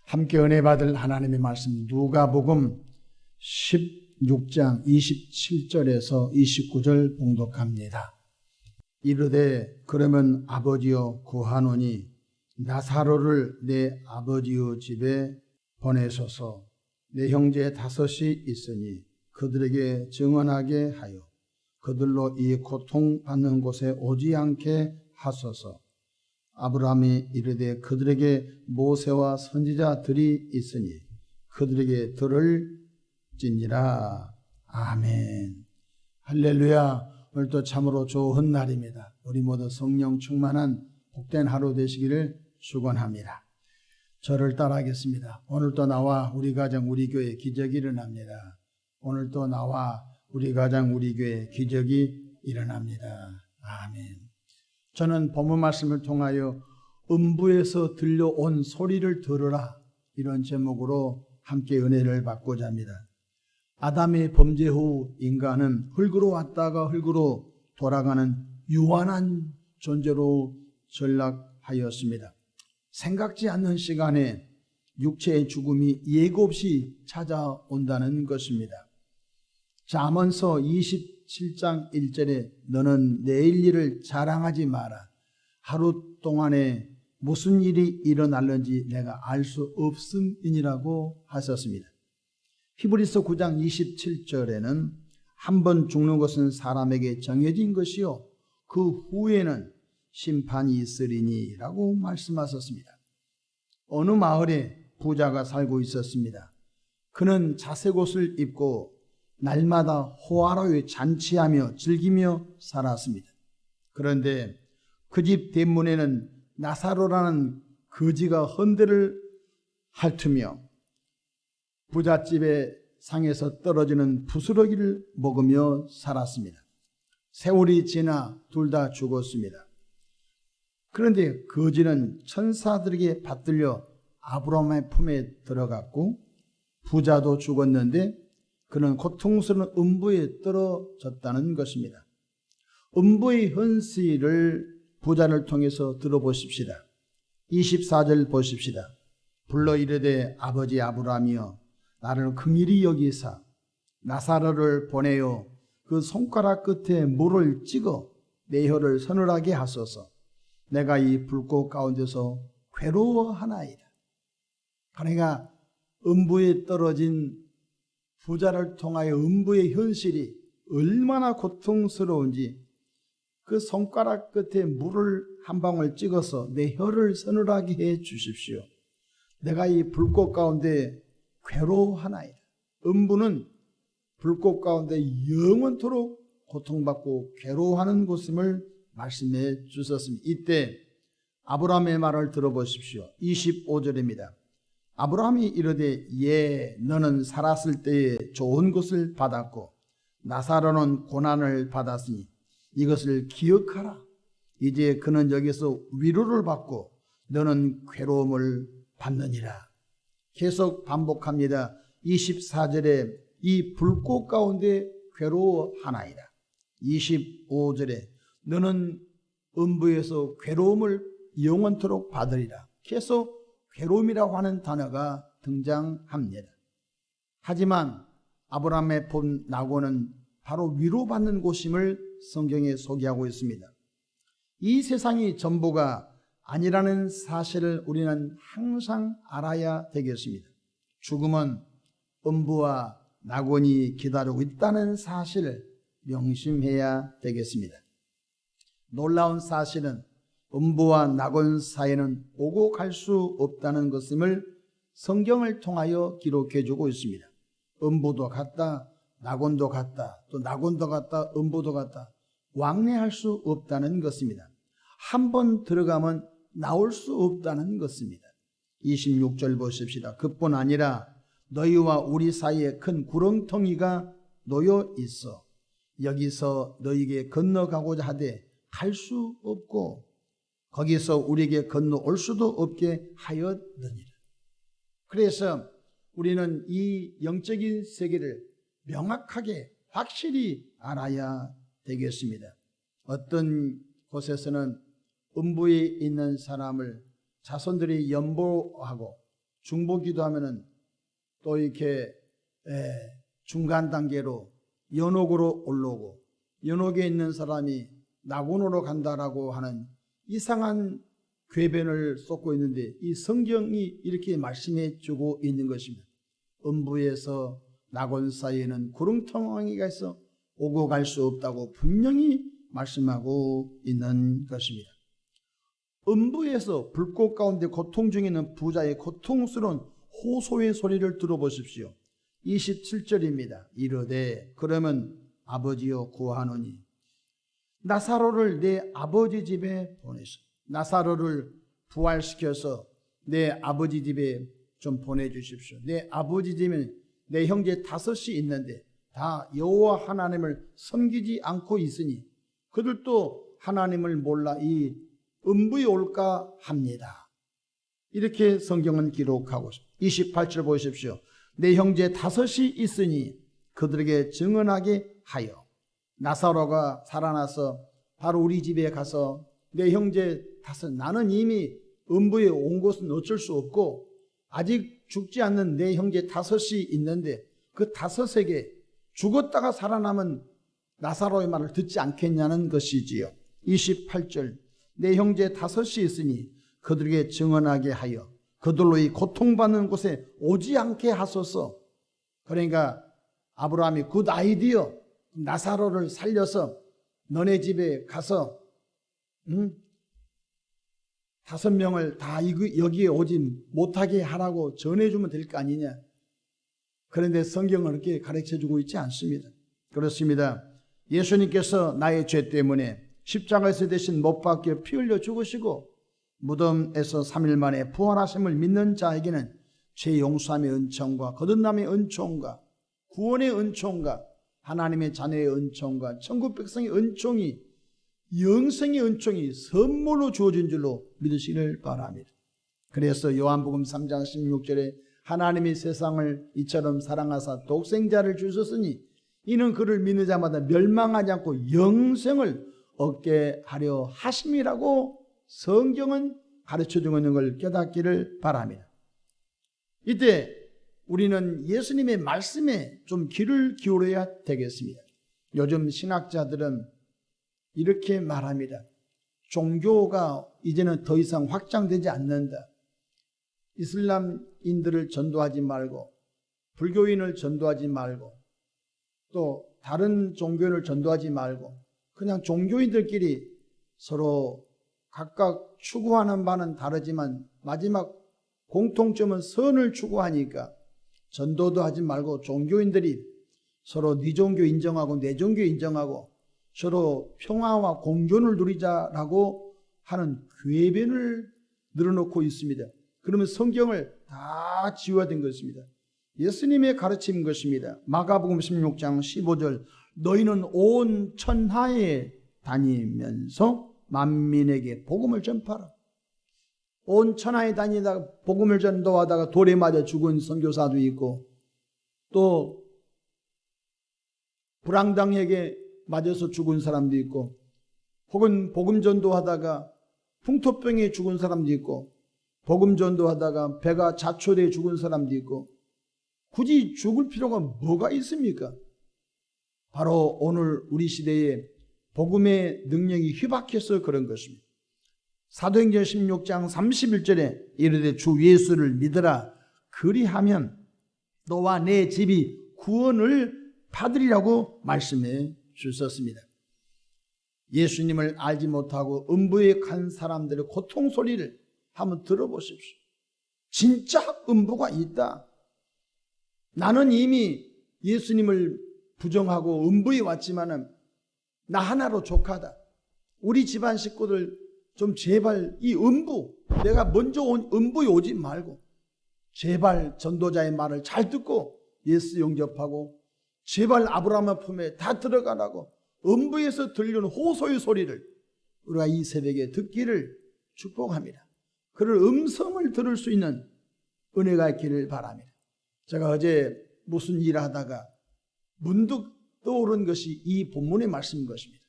함께 은혜 받을 하나님의 말씀 누가복음 16장 27절에서 29절 봉독합니다. 이르되 그러면 아버지여 구하노니 나사로를 내 아버지의 집에 보내소서. 내 형제 5이 있으니 그들에게 증언하게 하여 그들로 이 고통받는 곳에 오지 않게 하소서. 아브라함이 이르되 그들에게 모세와 선지자들이 있으니 그들에게 들을지니라. 아멘. 할렐루야. 오늘도 참으로 좋은 날입니다. 우리 모두 성령 충만한 복된 하루 되시기를 축원합니다. 저를 따라하겠습니다. 오늘도 나와 우리 가정 우리 교회 기적이 일어납니다. 오늘도 나와 우리 가정 우리 교회 기적이 일어납니다. 아멘. 저는 본문 말씀을 통하여 음부에서 들려온 소리를 들으라, 이런 제목으로 함께 은혜를 받고자 합니다. 아담의 범죄 후 인간은 흙으로 왔다가 흙으로 돌아가는 유한한 존재로 전락하였습니다. 생각지 않는 시간에 육체의 죽음이 예고 없이 찾아온다는 것입니다. 잠언서 27장 1절에 너는 내일 일을 자랑하지 마라. 하루 동안에 무슨 일이 일어날는지 내가 알 수 없음이니라고 하셨습니다. 히브리서 9장 27절에는 한 번 죽는 것은 사람에게 정해진 것이요 그 후에는 심판이 있으리니 라고 말씀하셨습니다. 어느 마을에 부자가 살고 있었습니다. 그는 자색 옷을 입고 날마다 호화로이 잔치하며 즐기며 살았습니다. 그런데 그 집 대문에는 나사로라는 거지가 헌대를 핥으며 부잣집의 상에서 떨어지는 부스러기를 먹으며 살았습니다. 세월이 지나 둘 다 죽었습니다. 그런데 거지는 천사들에게 받들려 아브라함의 품에 들어갔고 부자도 죽었는데 그는 고통스러운 음부에 떨어졌다는 것입니다. 음부의 현실을 부자를 통해서 들어보십시다. 24절 보십시다. 불러 이르되 아버지 아브라함이여 나를 긍휼히 여기사 나사로를 보내어 그 손가락 끝에 물을 찍어 내 혀를 서늘하게 하소서. 내가 이 불꽃 가운데서 괴로워하나이다. 그러니까 음부에 떨어진 부자를 통하여 음부의 현실이 얼마나 고통스러운지 그 손가락 끝에 물을 한 방울 찍어서 내 혀를 서늘하게 해 주십시오. 내가 이 불꽃 가운데 괴로워하나이다. 음부는 불꽃 가운데 영원토록 고통받고 괴로워하는 곳임을 말씀해 주셨습니다. 이때 아브라함의 말을 들어보십시오. 25절입니다. 아브라함이 이르되 예 너는 살았을 때에 좋은 것을 받았고 나사로는 고난을 받았으니 이것을 기억하라. 이제 그는 여기서 위로를 받고 너는 괴로움을 받느니라. 계속 반복합니다. 24절에 이 불꽃 가운데 괴로워하나이다. 25절에 너는 음부에서 괴로움을 영원토록 받으리라. 계속 괴로움이라고 하는 단어가 등장합니다. 하지만 아브라함의 본 나고는 바로 위로받는 곳임을 성경에 소개하고 있습니다. 이 세상이 전부가 아니라는 사실을 우리는 항상 알아야 되겠습니다. 죽음은 음부와 낙원이 기다리고 있다는 사실을 명심해야 되겠습니다. 놀라운 사실은 음부와 낙원 사이에는 오고 갈 수 없다는 것임을 성경을 통하여 기록해 주고 있습니다. 음부도 같다, 낙원도 같다, 또 낙원도 같다, 음부도 같다. 왕래할 수 없다는 것입니다. 한 번 들어가면 나올 수 없다는 것입니다. 26절 보십시다. 그뿐 아니라 너희와 우리 사이에 큰 구렁텅이가 놓여 있어 여기서 너희에게 건너가고자 하되 갈 수 없고 거기서 우리에게 건너올 수도 없게 하였느니라. 그래서 우리는 이 영적인 세계를 명확하게 확실히 알아야 되겠습니다. 어떤 곳에서는 음부에 있는 사람을 자손들이 연보하고 중보 기도하면은 또 이렇게 중간 단계로 연옥으로 올라오고 연옥에 있는 사람이 낙원으로 간다라고 하는 이상한 궤변을 쏟고 있는데 이 성경이 이렇게 말씀해 주고 있는 것입니다. 음부에서 낙원 사이에는 구렁텅이가 있어 오고 갈 수 없다고 분명히 말씀하고 있는 것입니다. 음부에서 불꽃 가운데 고통 중에 있는 부자의 고통스러운 호소의 소리를 들어보십시오. 27절입니다. 이르되 그러면 아버지여 구하노니 나사로를 내 아버지 집에 보내소. 나사로를 부활시켜서 내 아버지 집에 좀 보내주십시오. 내 아버지 집에 내 형제 5이 있는데 다 여호와 하나님을 섬기지 않고 있으니 그들도 하나님을 몰라 이 음부에 올까 합니다. 이렇게 성경은 기록하고 있습니다. 28절 보십시오. 내 형제 5이 있으니 그들에게 증언하게 하여 나사로가 살아나서 바로 우리 집에 가서 내 형제 5, 나는 이미 음부에 온 것은 어쩔 수 없고 아직 죽지 않는 내 형제 5이 있는데 그 5에게 죽었다가 살아남은 나사로의 말을 듣지 않겠냐는 것이지요. 28절 내 형제 5이 있으니 그들에게 증언하게 하여 그들로 이 고통받는 곳에 오지 않게 하소서. 그러니까 아브라함이 굿 아이디어 나사로를 살려서 너네 집에 가서 5명을 다 여기에 오지 못하게 하라고 전해주면 될 거 아니냐. 그런데 성경은 그렇게 가르쳐주고 있지 않습니다. 그렇습니다. 예수님께서 나의 죄 때문에 십자가에서 대신 못 박혀 피 흘려 죽으시고 무덤에서 3일 만에 부활하심을 믿는 자에게는 죄 용서함의 은총과 거듭남의 은총과 구원의 은총과 하나님의 자녀의 은총과 천국 백성의 은총이 영생의 은총이 선물로 주어진 줄로 믿으시기를 바랍니다. 그래서 요한복음 3장 16절에 하나님이 세상을 이처럼 사랑하사 독생자를 주셨으니 이는 그를 믿는 자마다 멸망하지 않고 영생을 얻게 하려 하심이라고 성경은 가르쳐주고 있는 걸 깨닫기를 바랍니다. 이때 우리는 예수님의 말씀에 좀 귀를 기울여야 되겠습니다. 요즘 신학자들은 이렇게 말합니다. 종교가 이제는 더 이상 확장되지 않는다. 이슬람인들을 전도하지 말고 불교인을 전도하지 말고 또 다른 종교인을 전도하지 말고 그냥 종교인들끼리 서로 각각 추구하는 바는 다르지만 마지막 공통점은 선을 추구하니까 전도도 하지 말고 종교인들이 서로 네 종교 인정하고 내 종교 인정하고 서로 평화와 공존을 누리자라고 하는 궤변을 늘어놓고 있습니다. 그러면 성경을 다 지워야 된 것입니다. 예수님의 가르침인 것입니다. 마가복음 16장 15절 너희는 온 천하에 다니면서 만민에게 복음을 전파하라. 온 천하에 다니다가 복음을 전도하다가 돌에 맞아 죽은 선교사도 있고 또 불황당에게 맞아서 죽은 사람도 있고 혹은 복음 전도하다가 풍토병에 죽은 사람도 있고 복음 전도하다가 배가 자초돼 죽은 사람도 있고 굳이 죽을 필요가 뭐가 있습니까? 바로 오늘 우리 시대에 복음의 능력이 희박해서 그런 것입니다. 사도행전 16장 31절에 이르되 주 예수를 믿으라 그리하면 너와 내 집이 구원을 받으리라고 말씀해 주셨습니다. 예수님을 알지 못하고 음부에 간 사람들의 고통 소리를 한번 들어보십시오. 진짜 음부가 있다. 나는 이미 예수님을 부정하고 음부에 왔지만은 나 하나로 족하다. 우리 집안 식구들 좀 제발 이 음부, 내가 먼저 온 음부에 오지 말고 제발 전도자의 말을 잘 듣고 예수 영접하고 제발 아브라함의 품에 다 들어가라고 음부에서 들리는 호소의 소리를 우리가 이 새벽에 듣기를 축복합니다. 그럴 음성을 들을 수 있는 은혜가 있기를 바랍니다. 제가 어제 무슨 일을 하다가 문득 떠오른 것이 이 본문의 말씀인 것입니다.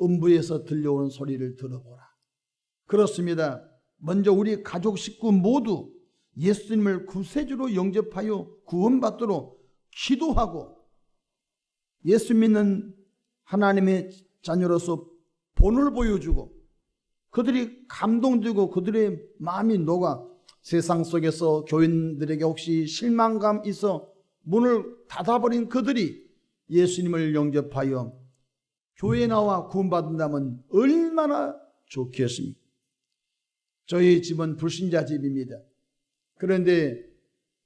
음부에서 들려오는 소리를 들어보라. 그렇습니다. 먼저 우리 가족 식구 모두 예수님을 구세주로 영접하여 구원받도록 기도하고 예수 믿는 하나님의 자녀로서 본을 보여주고 그들이 감동되고 그들의 마음이 녹아 세상 속에서 교인들에게 혹시 실망감 있어 문을 닫아버린 그들이 예수님을 영접하여 교회에 나와 구원받는다면 얼마나 좋겠습니까? 저희 집은 불신자 집입니다. 그런데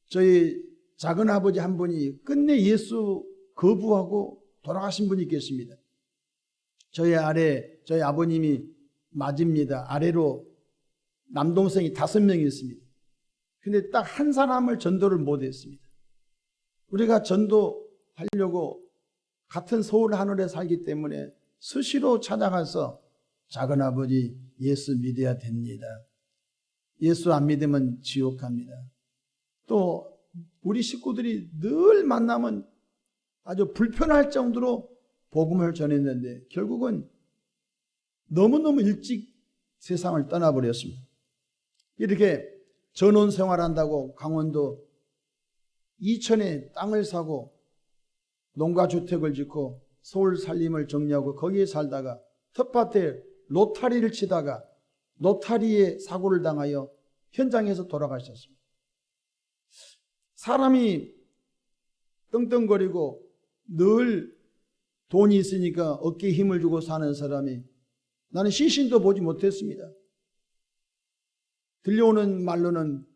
저희 작은아버지 한 분이 끝내 예수 거부하고 돌아가신 분이 계십니다. 저희 아버님이 맞입니다. 아래로 남동생이 5명이 있습니다. 근데 딱 한 사람을 전도를 못했습니다. 우리가 전도하려고 같은 서울 하늘에 살기 때문에 수시로 찾아가서 작은아버지 예수 믿어야 됩니다. 예수 안 믿으면 지옥 갑니다. 또 우리 식구들이 늘 만나면 아주 불편할 정도로 복음을 전했는데 결국은 너무너무 일찍 세상을 떠나버렸습니다. 이렇게 전원 생활한다고 강원도 이천에 땅을 사고 농가주택을 짓고 서울 살림을 정리하고 거기에 살다가 텃밭에 로타리를 치다가 로타리에 사고를 당하여 현장에서 돌아가셨습니다. 사람이 떵떵거리고 늘 돈이 있으니까 어깨에 힘을 주고 사는 사람이 나는 시신도 보지 못했습니다. 들려오는 말로는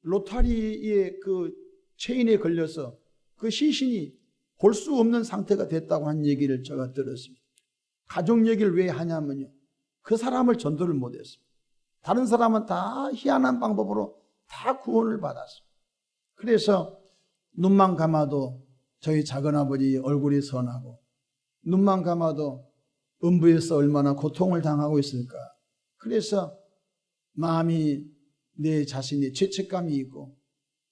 로타리의 그 체인에 걸려서 그 시신이 볼 수 없는 상태가 됐다고 한 얘기를 제가 들었습니다. 가족 얘기를 왜 하냐면요. 그 사람을 전도를 못했습니다. 다른 사람은 다 희한한 방법으로 다 구원을 받았습니다. 그래서 눈만 감아도 저희 작은아버지 얼굴이 선하고 눈만 감아도 음부에서 얼마나 고통을 당하고 있을까. 그래서 마음이 내 자신이 죄책감이 있고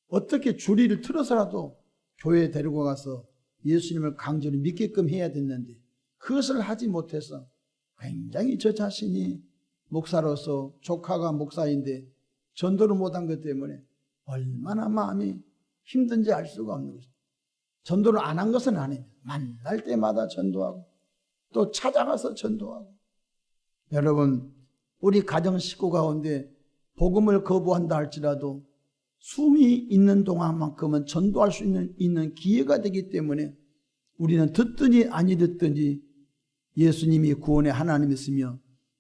어떻게 주리를 틀어서라도 교회에 데리고 가서 예수님을 강제로 믿게끔 해야 됐는데 그것을 하지 못해서 굉장히 저 자신이 목사로서 조카가 목사인데 전도를 못한 것 때문에 얼마나 마음이 힘든지 알 수가 없는 것입니다. 전도를 안 한 것은 아닙니다. 만날 때마다 전도하고 또 찾아가서 전도하고. 여러분, 우리 가정 식구 가운데 복음을 거부한다 할지라도 숨이 있는 동안만큼은 전도할 수 있는 기회가 되기 때문에 우리는 듣든지 아니 듣든지 예수님이 구원의 하나님이시며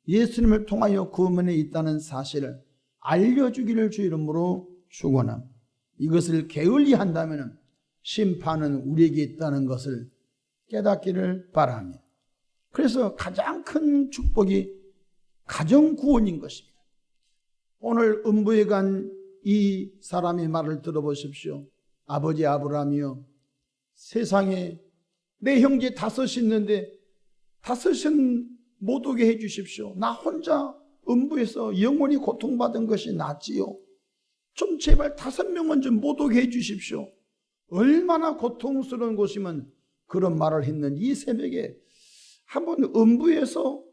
예수님을 통하여 구원에 있다는 사실을 알려주기를 주 이름으로 축원합니다. 이것을 게을리 한다면 심판은 우리에게 있다는 것을 깨닫기를 바랍니다. 그래서 가장 큰 축복이 가정 구원인 것입니다. 오늘 음부에 간 이 사람의 말을 들어보십시오. 아버지 아브라함이여, 세상에 내 형제 5이 있는데 5은 못 오게 해 주십시오. 나 혼자 음부에서 영원히 고통받은 것이 낫지요. 좀 제발 5명은 좀 못 오게 해 주십시오. 얼마나 고통스러운 곳이면 그런 말을 했는 이 새벽에 한번 음부에서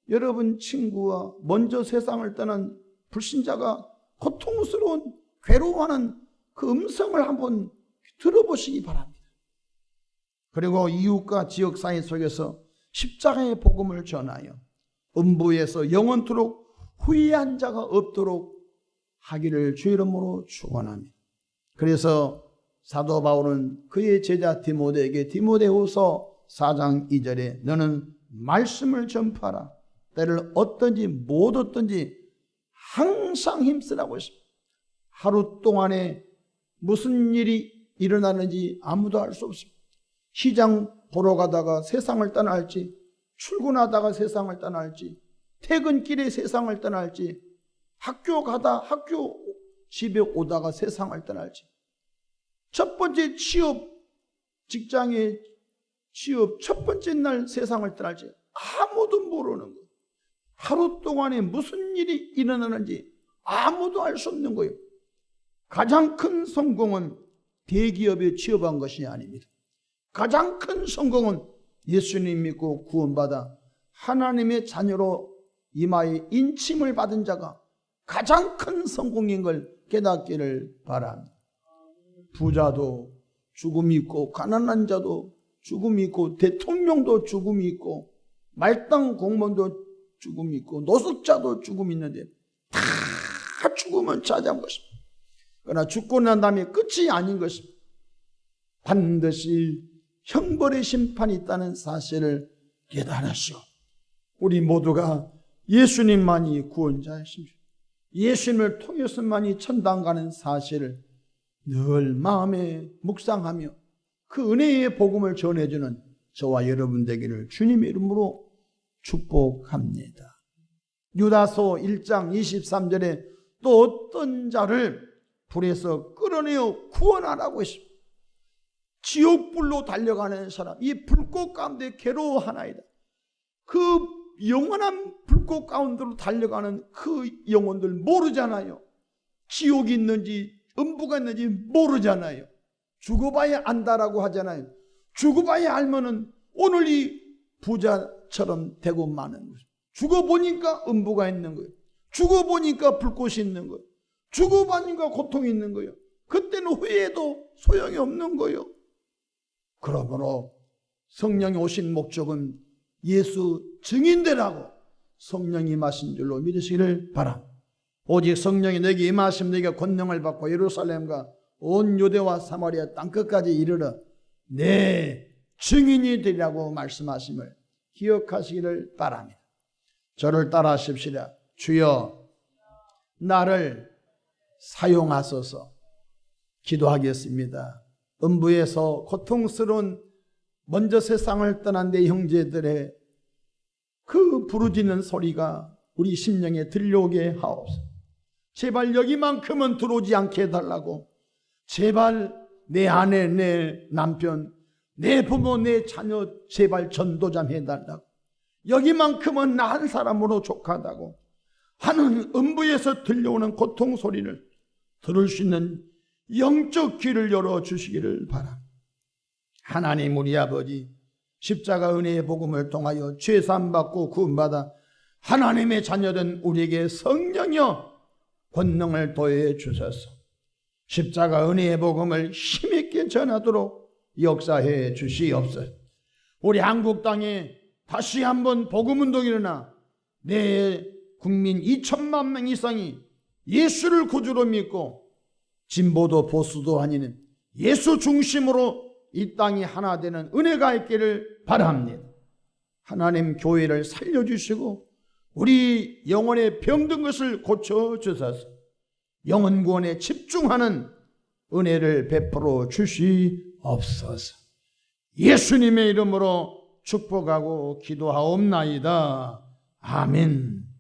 여러분 친구와 먼저 세상을 떠난 불신자가 고통스러운 괴로워하는 그 음성을 한번 들어보시기 바랍니다. 그리고 이웃과 지역사회 속에서 십자가의 복음을 전하여 음부에서 영원토록 후회한 자가 없도록 하기를 주 이름으로 축원합니다. 그래서 사도 바울은 그의 제자 디모데에게 디모데후서 4장 2절에 너는 말씀을 전파하라. 때를 얻든지 못 얻든지 항상 힘쓰라고 했습니다. 하루 동안에 무슨 일이 일어나는지 아무도 알 수 없습니다. 시장 보러 가다가 세상을 떠날지, 출근하다가 세상을 떠날지, 퇴근길에 세상을 떠날지, 학교 가다 학교 집에 오다가 세상을 떠날지, 첫 번째 직장에 취업 첫 번째 날 세상을 떠날지 아무도 모르는 거예요. 하루 동안에 무슨 일이 일어나는지 아무도 알 수 없는 거예요. 가장 큰 성공은 대기업에 취업한 것이 아닙니다. 가장 큰 성공은 예수님 믿고 구원받아 하나님의 자녀로 이마에 인침을 받은 자가 가장 큰 성공인 걸 깨닫기를 바랍니다. 부자도 죽음이 있고 가난한 자도 죽음이 있고 대통령도 죽음이 있고 말단 공무원도 죽음이 있고 노숙자도 죽음이 있는데 다 죽음은 찾아온 것입니다. 그러나 죽고 난 다음에 끝이 아닌 것입니다. 반드시 형벌의 심판이 있다는 사실을 깨달으시오. 우리 모두가 예수님만이 구원자이십니다. 예수님을 통해서만이 천당 가는 사실을 늘 마음에 묵상하며 그 은혜의 복음을 전해주는 저와 여러분 되기를 주님의 이름으로 축복합니다. 유다서 1장 23절에 또 어떤 자를 불에서 끌어내어 구원하라고 했습니다. 지옥불로 달려가는 사람, 이 불꽃 가운데 괴로워하나이다. 그 영원한 불꽃 가운데로 달려가는 그 영혼들 모르잖아요. 지옥이 있는지 음부가 있는지 모르잖아요. 죽어봐야 안다라고 하잖아요. 죽어봐야 알면은 오늘 이 부자처럼 되고 마는 거예요. 죽어보니까 음부가 있는 거예요. 죽어보니까 불꽃이 있는 거예요. 죽어보니까 고통이 있는 거예요. 그때는 회개도 소용이 없는 거예요. 그러므로 성령이 오신 목적은 예수 증인되라고 성령이 임하신 줄로 믿으시기를 바랍니다. 오직 성령이 내게 임하시면 내가 권능을 받고 예루살렘과 온 유대와 사마리아 땅끝까지 이르러 내 증인이 되리라고 말씀하심을 기억하시기를 바랍니다. 저를 따라 하십시다. 주여 나를 사용하소서. 기도하겠습니다. 음부에서 고통스러운 먼저 세상을 떠난 내 형제들의 그 부르짖는 소리가 우리 심령에 들려오게 하옵소서. 제발 여기만큼은 들어오지 않게 해달라고. 제발 내 아내, 내 남편, 내 부모, 내 자녀 제발 전도 좀 해달라고. 여기만큼은 나 한 사람으로 족하다고 하는 음부에서 들려오는 고통 소리를 들을 수 있는 영적 귀를 열어주시기를 바랍니다. 하나님 우리 아버지, 십자가 은혜의 복음을 통하여 죄사함받고 구원받아 하나님의 자녀된 우리에게 성령여 권능을 더해 주소서. 십자가 은혜의 복음을 힘있게 전하도록 역사해 주시옵소서. 우리 한국 땅에 다시 한번 복음운동이 일어나 내 국민 2천만 명 이상이 예수를 구주로 믿고 진보도 보수도 아니는 예수 중심으로 이 땅이 하나 되는 은혜가 있기를 바랍니다. 하나님 교회를 살려주시고 우리 영혼의 병든 것을 고쳐주소서. 영혼 구원에 집중하는 은혜를 베풀어 주시옵소서. 예수님의 이름으로 축복하고 기도하옵나이다. 아멘.